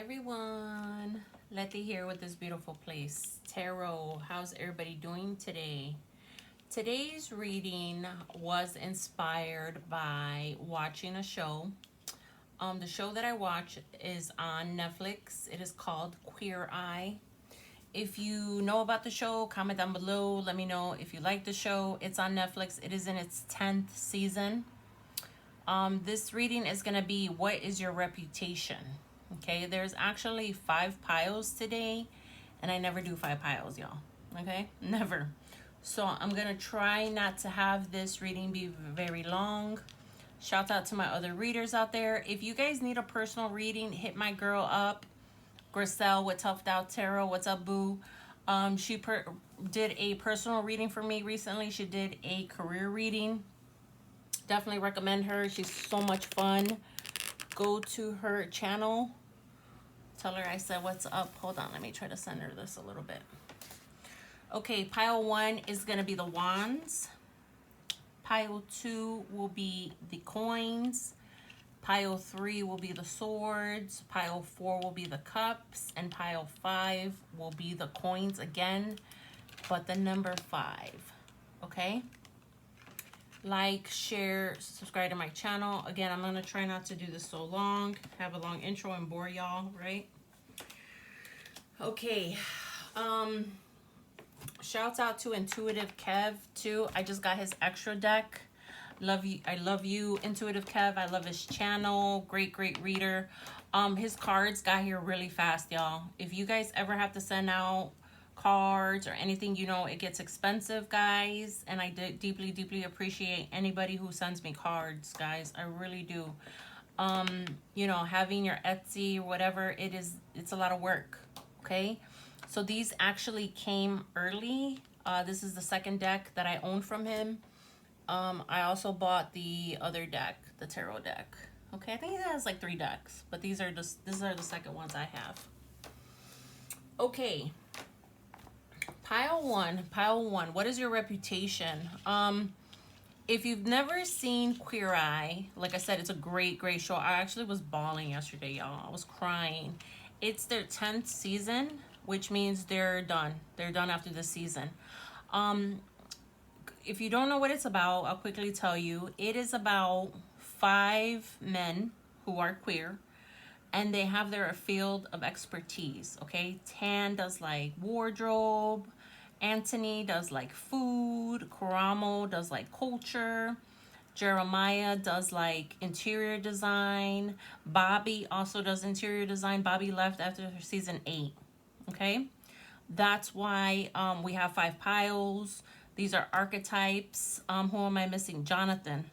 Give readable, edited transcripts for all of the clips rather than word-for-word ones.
everyone, Letty here with this beautiful place tarot. How's everybody doing today? Today's reading was inspired by watching a show. The show that I watch is on Netflix. It is called Queer Eye. If you know about the show, comment down below. Let me know if you like the show. It's on Netflix. It is in its 10th season. This reading is going to be, what is your reputation? Okay, there's actually 5 piles today, and I never do 5 piles, y'all. Okay, never. So I'm going to try not to have this reading be very long. Shout out to my other readers out there. If you guys need a personal reading, hit my girl up, Griselle with Toughed Out Tarot. What's up, boo? She did a personal reading for me recently. She did a career reading. Definitely recommend her. She's so much fun. Go to her channel. Tell her I said what's up. Hold on, let me try to send her this a little bit. Okay, pile 1 is going to be the wands. Pile 2 will be the coins. Pile 3 will be the swords. Pile 4 will be the cups. And pile 5 will be the coins again, but the number 5. Okay? Like, share, subscribe to my channel. Again, I'm going to try not to do this so long. Have a long intro and bore y'all, right? Okay. Shouts out to Intuitive Kev, too. I just got his extra deck. Love you. I love you, Intuitive Kev. I love his channel. Great, great reader. His cards got here really fast, y'all. If you guys ever have to send out cards or anything, you know it gets expensive, guys, and I deeply appreciate anybody who sends me cards, guys. I really do. You know, having your Etsy or whatever, it's a lot of work. Okay, so these actually came early. This is the second deck that I own from him. I also bought the other deck, the tarot deck. Okay, I think he has like 3 decks, but these are the second ones I have. Okay, pile 1, what is your reputation? If you've never seen Queer Eye, like I said, it's a great show. I actually was bawling yesterday, y'all. I was crying. It's their 10th season, which means they're done after this season. If you don't know what it's about, I'll quickly tell you. It is about 5 men who are queer, and they have their field of expertise. Okay, Tan does like wardrobe, Anthony does like food, Karamo does like culture, Jeremiah does like interior design, Bobby also does interior design. Bobby left after season 8. Okay, that's why we have 5 piles. These are archetypes. Who am I missing? Jonathan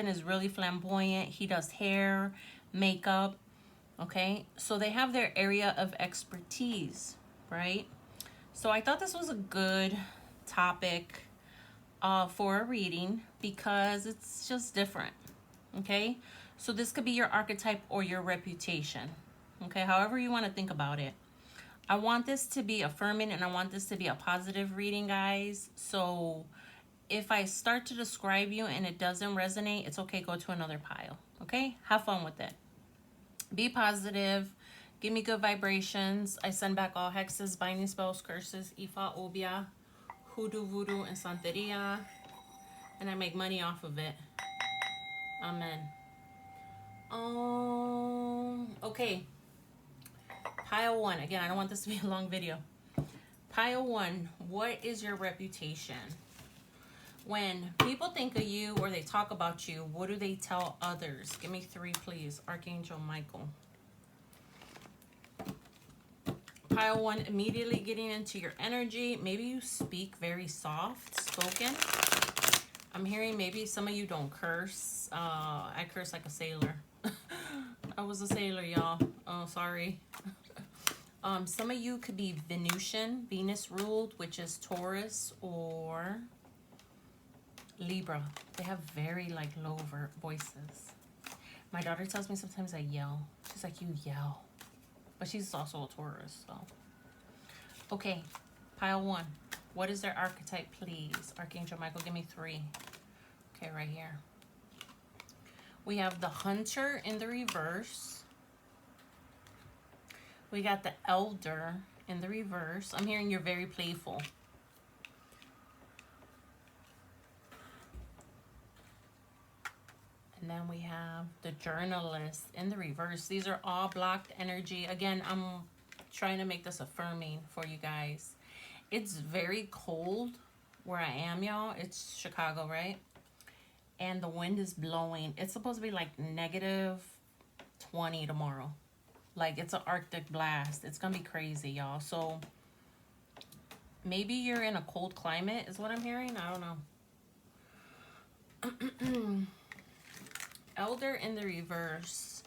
is really flamboyant. He does hair, makeup. Okay, so they have their area of expertise, right? So I thought this was a good topic for a reading because it's just different. Okay, so this could be your archetype or your reputation. Okay, however you want to think about it. I want this to be affirming, and I want this to be a positive reading, guys. So if I start to describe you and it doesn't resonate, it's okay. Go to another pile. Okay, have fun with it. Be positive. Give me good vibrations. I send back all hexes, binding spells, curses, Ifa, Obia, Hoodoo, Voodoo, and Santeria. And I make money off of it. Amen. Okay. Pile 1. Again, I don't want this to be a long video. Pile 1. What is your reputation? When people think of you or they talk about you, what do they tell others? Give me 3, please. Archangel Michael. Pile 1, immediately getting into your energy. Maybe you speak very soft spoken. I'm hearing maybe some of you don't curse. I curse like a sailor. I was a sailor, y'all. Oh, sorry. Some of you could be Venusian, Venus ruled, which is Taurus or Libra. They have very like low voices. My daughter tells me sometimes I yell. She's like, you yell. But she's also a Taurus, so. Okay, pile 1. What is their archetype, please? Archangel Michael, give me 3. Okay, right here. We have the Hunter in the reverse. We got the Elder in the reverse. I'm hearing you're very playful. And then we have the Journalist in the reverse. These are all blocked energy. Again, I'm trying to make this affirming for you guys. It's very cold where I am, y'all. It's Chicago, right? And the wind is blowing. It's supposed to be like negative 20 tomorrow. Like, it's an Arctic blast. It's gonna be crazy, y'all. So maybe you're in a cold climate is what I'm hearing. I don't know. Elder in the reverse.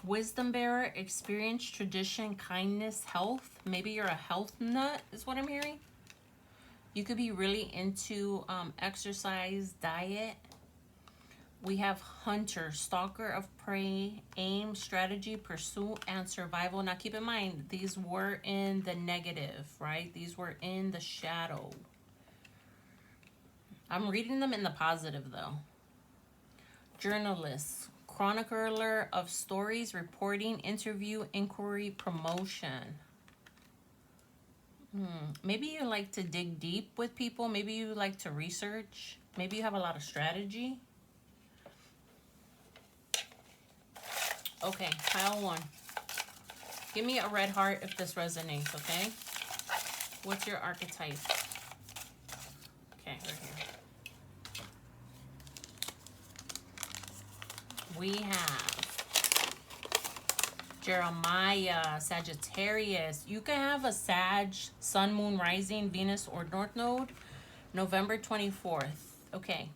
Wisdom bearer, experience, tradition, kindness, health. Maybe you're a health nut is what I'm hearing. You could be really into exercise, diet. We have hunter, stalker of prey, aim, strategy, pursuit, and survival. Now keep in mind, these were in the negative, right? These were in the shadow. I'm reading them in the positive though. Journalist, chronicler of stories, reporting, interview, inquiry, promotion. Maybe you like to dig deep with people. Maybe you like to research. Maybe you have a lot of strategy. Okay, pile one. Give me a red heart if this resonates, okay? What's your archetype? Okay, right here. We have Jeremiah, Sagittarius. You can have a Sag, Sun, Moon, Rising, Venus, or North Node, November 24th. Okay.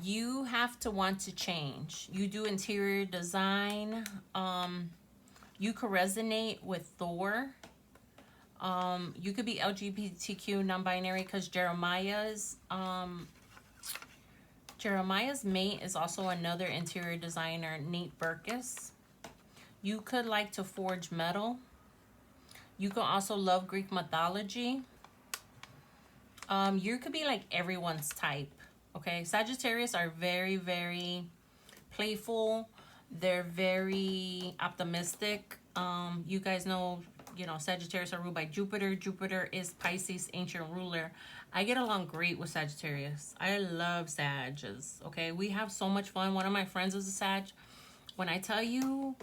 You have to want to change. You do interior design. You could resonate with Thor. You could be LGBTQ, non-binary, because Jeremiah's mate is also another interior designer, Nate Berkus. You could like to forge metal. You could also love Greek mythology. You could be like everyone's type. Okay, Sagittarius are very, very playful. They're very optimistic. You guys know, Sagittarius are ruled by Jupiter. Jupiter is Pisces' ancient ruler. I get along great with Sagittarius. I love Sages, okay? We have so much fun. One of my friends is a Sag. When I tell you,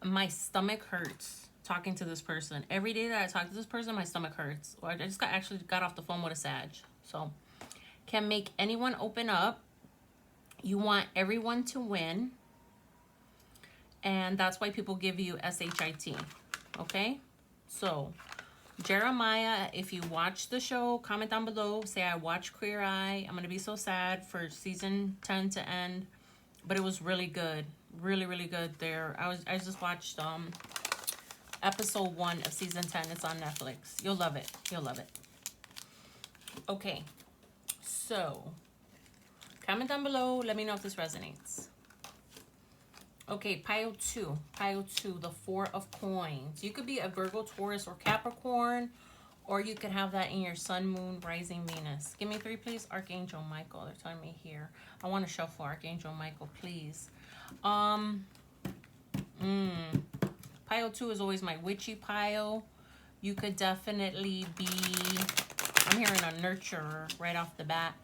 my stomach hurts talking to this person. Every day that I talk to this person, my stomach hurts. Or I just actually got off the phone with a Sag. So, can make anyone open up. You want everyone to win. And that's why people give you SHIT. Okay? So, Jeremiah, if you watch the show, comment down below. Say, I watched Queer Eye. I'm going to be so sad for season 10 to end. But it was really good. Really, really good there. I just watched episode 1 of season 10. It's on Netflix. You'll love it. You'll love it. Okay. So, comment down below. Let me know if this resonates. Okay, pile 2. Pile 2, the 4 of coins. You could be a Virgo, Taurus, or Capricorn. Or you could have that in your Sun, Moon, Rising, Venus. Give me 3, please. Archangel Michael. They're telling me here. I want to shuffle Archangel Michael, please. Pile 2 is always my witchy pile. You could definitely be... I'm hearing a nurturer right off the bat.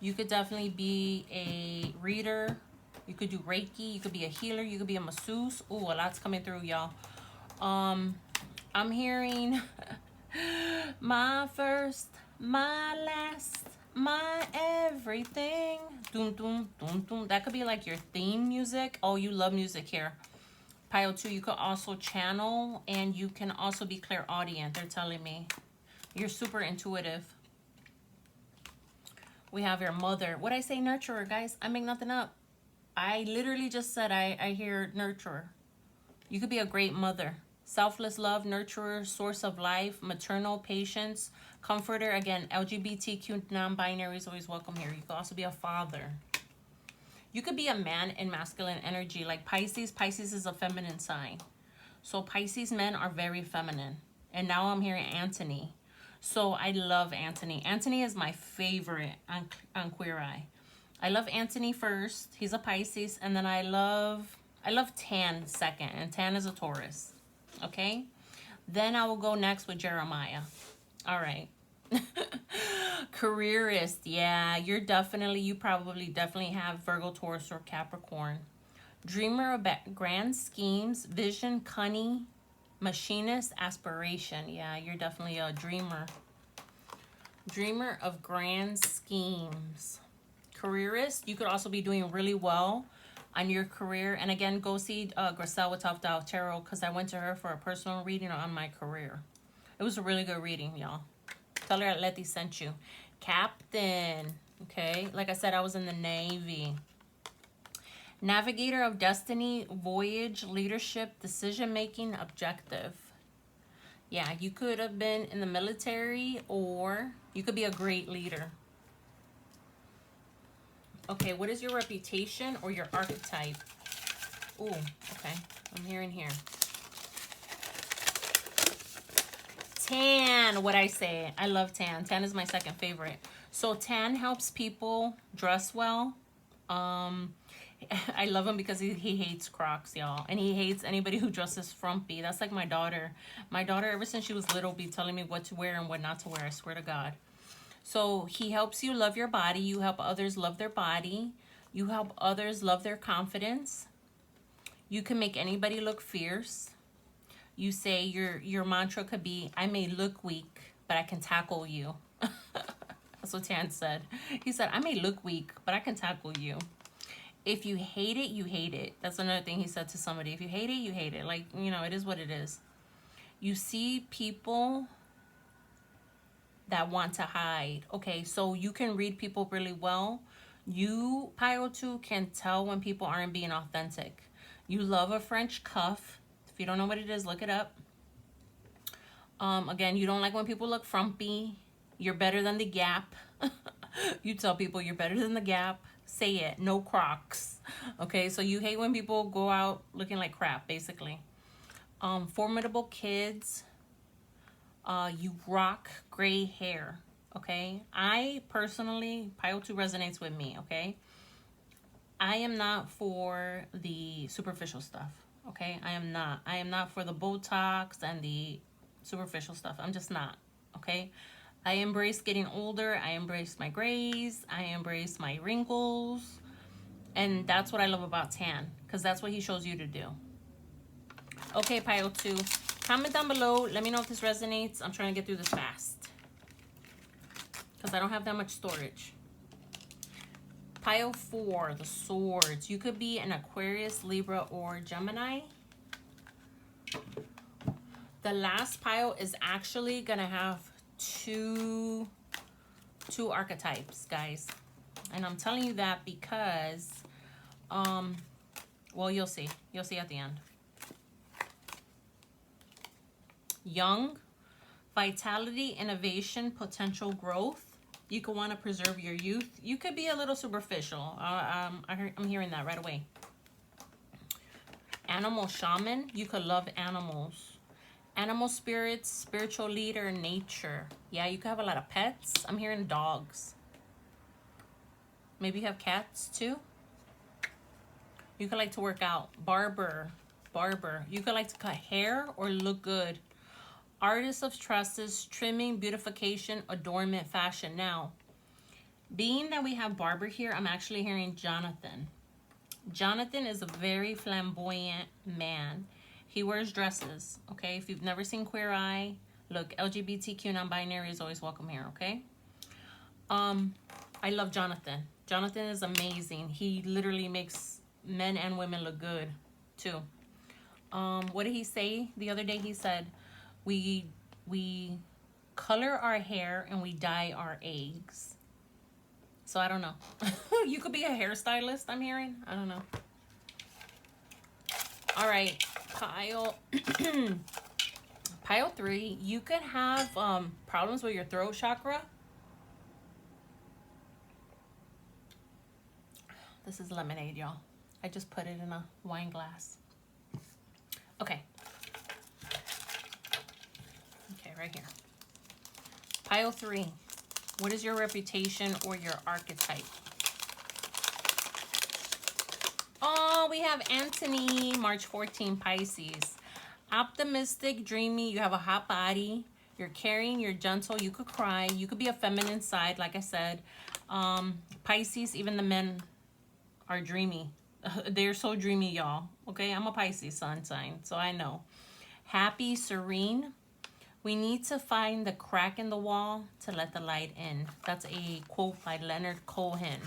You could definitely be a reader. You could do Reiki. You could be a healer. You could be a masseuse. Ooh, a lot's coming through, y'all. I'm hearing my first, my last, my everything. Doom, doom, doom, doom. That could be like your theme music. Oh, you love music here. Pile 2, you could also channel. And you can also be clairaudient. They're telling me. You're super intuitive. We have your mother. What I say, nurturer, guys? I make nothing up. I literally just said I hear nurturer. You could be a great mother. Selfless love, nurturer, source of life, maternal, patience, comforter. Again, LGBTQ, non-binary is always welcome here. You could also be a father. You could be a man in masculine energy. Like Pisces. Pisces is a feminine sign. So Pisces men are very feminine. And now I'm hearing Anthony. So I love Anthony. Anthony is my favorite on Queer Eye. I love Anthony first. He's a Pisces. And then I love I love Tan second, and Tan is a Taurus. Okay? Then I will go next with Jeremiah. All right. Careerist. Yeah, you probably definitely have Virgo, Taurus, or Capricorn. Dreamer of grand schemes, vision, cunning, machinist, aspiration. Yeah, you're definitely a dreamer. Dreamer of grand schemes. Careerist, you could also be doing really well on your career. And again, go see Gracel with Top Down Tarot, because I went to her for a personal reading on my career. It was a really good reading, y'all. Tell her Letty sent you. Captain. Okay, like I said, I was in the Navy. Navigator of destiny, voyage, leadership, decision-making, objective. Yeah, you could have been in the military, or you could be a great leader. Okay, what is your reputation or your archetype? Ooh, okay, I'm hearing here. Tan, what I say. I love Tan. Tan is my second favorite. So Tan helps people dress well. I love him because he hates Crocs, y'all. And he hates anybody who dresses frumpy. That's like my daughter. My daughter, ever since she was little, be telling me what to wear and what not to wear. I swear to God. So he helps you love your body. You help others love their body. You help others love their confidence. You can make anybody look fierce. You say your mantra could be, I may look weak, but I can tackle you. That's what Tan said. He said, I may look weak, but I can tackle you. If you hate it, you hate it. That's another thing he said to somebody. If you hate it, you hate it. Like, you know, it is what it is. You see people that want to hide. Okay, so you can read people really well. You, Pile 2, can tell when people aren't being authentic. You love a French cuff. If you don't know what it is, look it up. Again, you don't like when people look frumpy. You're better than the Gap. You tell people you're better than the Gap. Say it. No Crocs. Okay, so you hate when people go out looking like crap, basically. Formidable kids. You rock gray hair. Okay, I personally, Pile 2 resonates with me. Okay, I am not for the superficial stuff. Okay, I am not for the Botox and the superficial stuff. I'm just not. Okay, I embrace getting older. I embrace my grays. I embrace my wrinkles. And that's what I love about Tan, because that's what he shows you to do. Okay, Pile 2. Comment down below. Let me know if this resonates. I'm trying to get through this fast, because I don't have that much storage. Pile 4, the swords. You could be an Aquarius, Libra, or Gemini. The last pile is actually going to have two archetypes, guys. And I'm telling you that because, well, you'll see. You'll see at the end. Young, vitality, innovation, potential growth. You could want to preserve your youth. You could be a little superficial. I'm hearing that right away. Animal shaman. You could love animals. Animal spirits, spiritual leader, nature. Yeah, you could have a lot of pets. I'm hearing dogs. Maybe you have cats too. You could like to work out. Barber. You could like to cut hair or look good. Artist of tresses, trimming, beautification, adornment, fashion. Now, being that we have Barber here, I'm actually hearing Jonathan. Jonathan is a very flamboyant man. He wears dresses, okay? If you've never seen Queer Eye, look, LGBTQ non-binary is always welcome here, okay? I love Jonathan. Jonathan is amazing. He literally makes men and women look good, too. What did he say the other day? He said, we color our hair and we dye our eggs. So I don't know. You could be a hairstylist, I'm hearing. I don't know. All right, pile 3. You could have problems with your throat chakra. This is lemonade, y'all. I just put it in a wine glass. Okay. Right here. Pile 3. What is your reputation or your archetype? Oh, we have Anthony, March 14, Pisces. Optimistic, dreamy, you have a hot body. You're caring, you're gentle, you could cry. You could be a feminine side, like I said. Pisces, even the men are dreamy. They're so dreamy, y'all. Okay, I'm a Pisces sun sign, so I know. Happy, serene. We need to find the crack in the wall to let the light in. That's a quote by Leonard Cohen.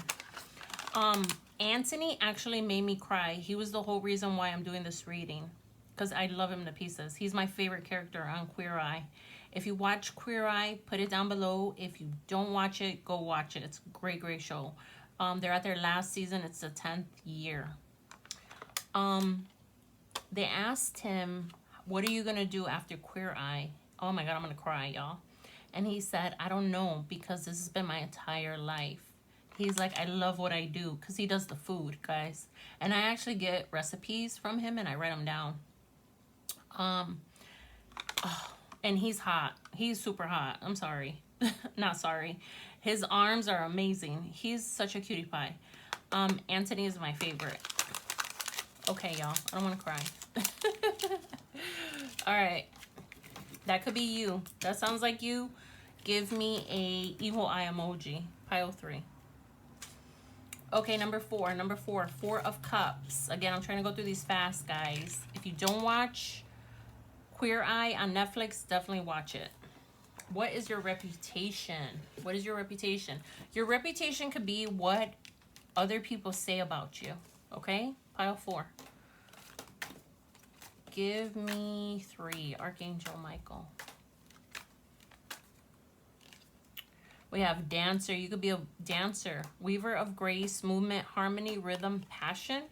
Anthony actually made me cry. He was the whole reason why I'm doing this reading, because I love him to pieces. He's my favorite character on Queer Eye. If you watch Queer Eye, put it down below. If you don't watch it, go watch it. It's a great, great show. They're at their last season. It's the 10th year. They asked him, what are you going to do after Queer Eye? Oh my God, I'm going to cry, y'all. And he said, I don't know, because this has been my entire life. He's like, I love what I do, because he does the food, guys. And I actually get recipes from him and I write them down. And he's hot. He's super hot. I'm sorry. Not sorry. His arms are amazing. He's such a cutie pie. Anthony is my favorite. Okay, y'all. I don't want to cry. All right. That could be you. That sounds like you. Give me a evil eye emoji. Pile 3. Okay, number 4. Number 4. 4 of Cups. Again, I'm trying to go through these fast, guys. If you don't watch Queer Eye on Netflix, definitely watch it. What is your reputation? What is your reputation? Your reputation could be what other people say about you. Okay? Pile 4. Give me 3. Archangel Michael. We have dancer. You could be a dancer. Weaver of grace, movement, harmony, rhythm, passion.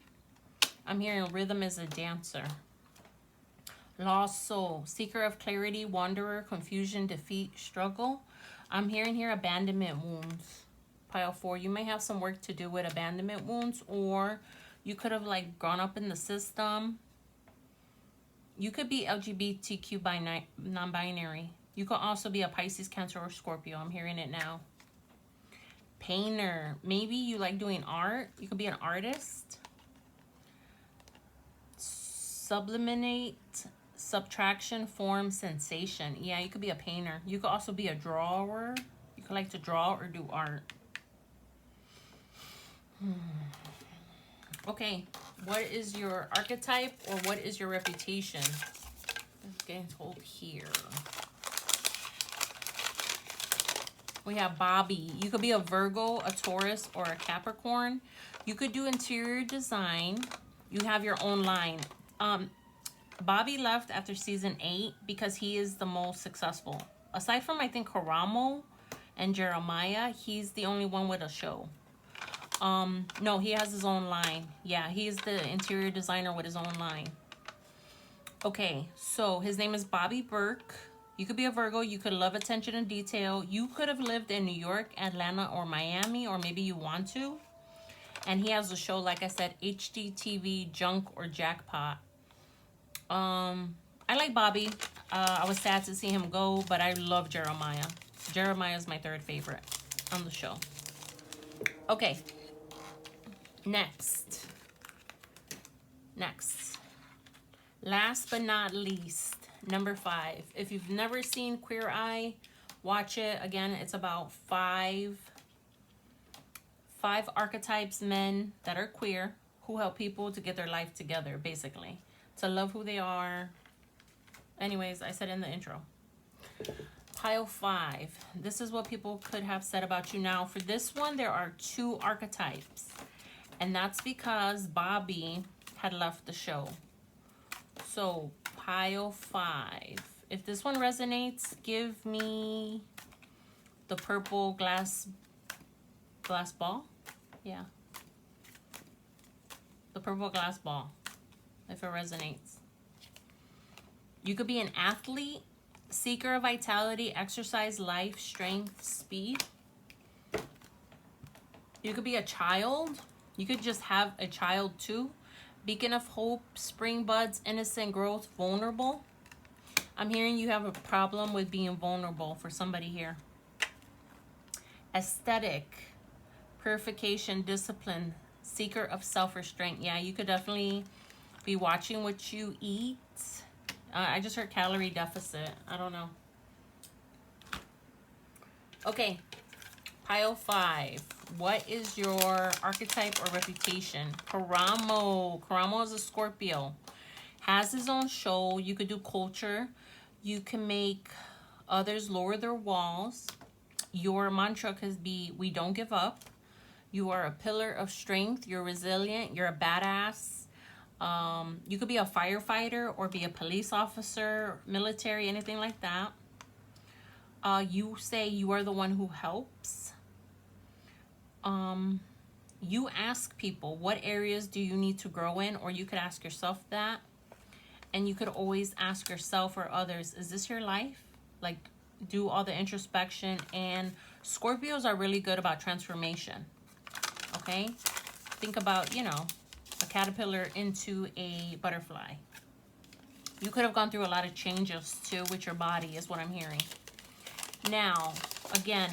I'm hearing rhythm is a dancer. Lost soul. Seeker of clarity, wanderer, confusion, defeat, struggle. I'm hearing here abandonment wounds. Pile 4. You may have some work to do with abandonment wounds, or you could have like gone up in the system. You could be LGBTQ by non-binary. You could also be a Pisces, Cancer, or Scorpio. I'm hearing it now. Painter. Maybe you like doing art. You could be an artist. Subliminate, subtraction, form, sensation. Yeah, you could be a painter. You could also be a drawer. You could like to draw or do art. Okay, what is your archetype or what is your reputation? I'm getting told here. We have Bobby. You could be a Virgo, a Taurus, or a Capricorn. You could do interior design. You have your own line. Bobby left after season 8 because he is the most successful. Aside from, I think, Karamo and Jeremiah, he's the only one with a show. No, he has his own line. Yeah, he's the interior designer with his own line. Okay, so his name is Bobby Burke. You could be a Virgo. You could love attention and detail. You could have lived in New York, Atlanta, or Miami, or maybe you want to. And he has a show, like I said, HGTV, Junk, or Jackpot. I like Bobby. I was sad to see him go, but I love Jeremiah. Jeremiah is my 3rd favorite on the show. Okay. Next. Last but not least, number 5. If you've never seen Queer Eye, watch it. Again, it's about 5 archetypes, men that are queer, who help people to get their life together, basically. To love who they are. Anyways, I said in the intro. Pile 5. This is what people could have said about you. Now, for this one, there are 2 archetypes. And that's because Bobby had left the show. So, pile 5. If this one resonates, give me the purple glass ball. Yeah. The purple glass ball. If it resonates. You could be an athlete, seeker of vitality, exercise, life, strength, speed. You could be a child. You could just have a child too. Beacon of hope, spring buds, innocent growth, vulnerable. I'm hearing you have a problem with being vulnerable for somebody here. Aesthetic, purification, discipline, Seeker of self-restraint. Yeah, you could definitely be watching what you eat. I just heard calorie deficit. I don't know. Okay, pile 5. What is your archetype or reputation? Karamo. Karamo is a Scorpio. Has his own show. You could do culture. You can make others lower their walls. Your mantra could be, we don't give up. You are a pillar of strength. You're resilient. You're a badass. You could be a firefighter or be a police officer, military, anything like that. You say you are the one who helps. You ask people, what areas do you need to grow in? Or you could ask yourself that. And you could always ask yourself or others, is this your life? Like, do all the introspection. And Scorpios are really good about transformation. Okay? Think about, you know, a caterpillar into a butterfly. You could have gone through a lot of changes too with your body, is what I'm hearing. Now, again,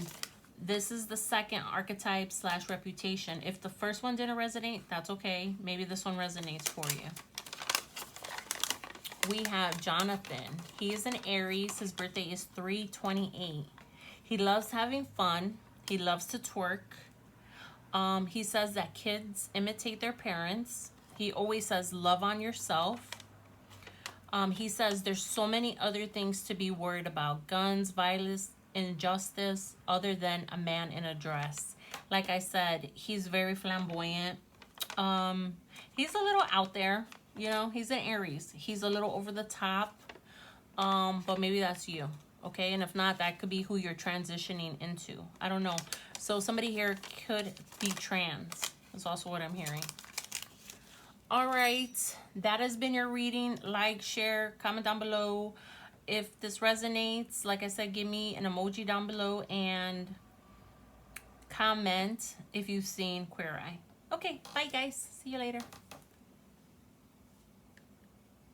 this is the second archetype / reputation. If the first one didn't resonate, that's okay. Maybe this one resonates for you. We have Jonathan. He is an Aries. His birthday is 3/28. He loves having fun. He loves to twerk. He says that kids imitate their parents. He always says, love on yourself. He says there's so many other things to be worried about. Guns, violence, injustice, other than a man in a dress. Like I said, he's very flamboyant. He's a little out there. You know, he's an Aries. He's a little over the top. But maybe that's you. Okay, and if not, that could be who you're transitioning into. I don't know. So somebody here could be trans. That's also what I'm hearing. All right, that has been your reading. Like, share, comment down below. If this resonates, like I said, give me an emoji down below and comment if you've seen Queer Eye. Okay, bye guys. See you later.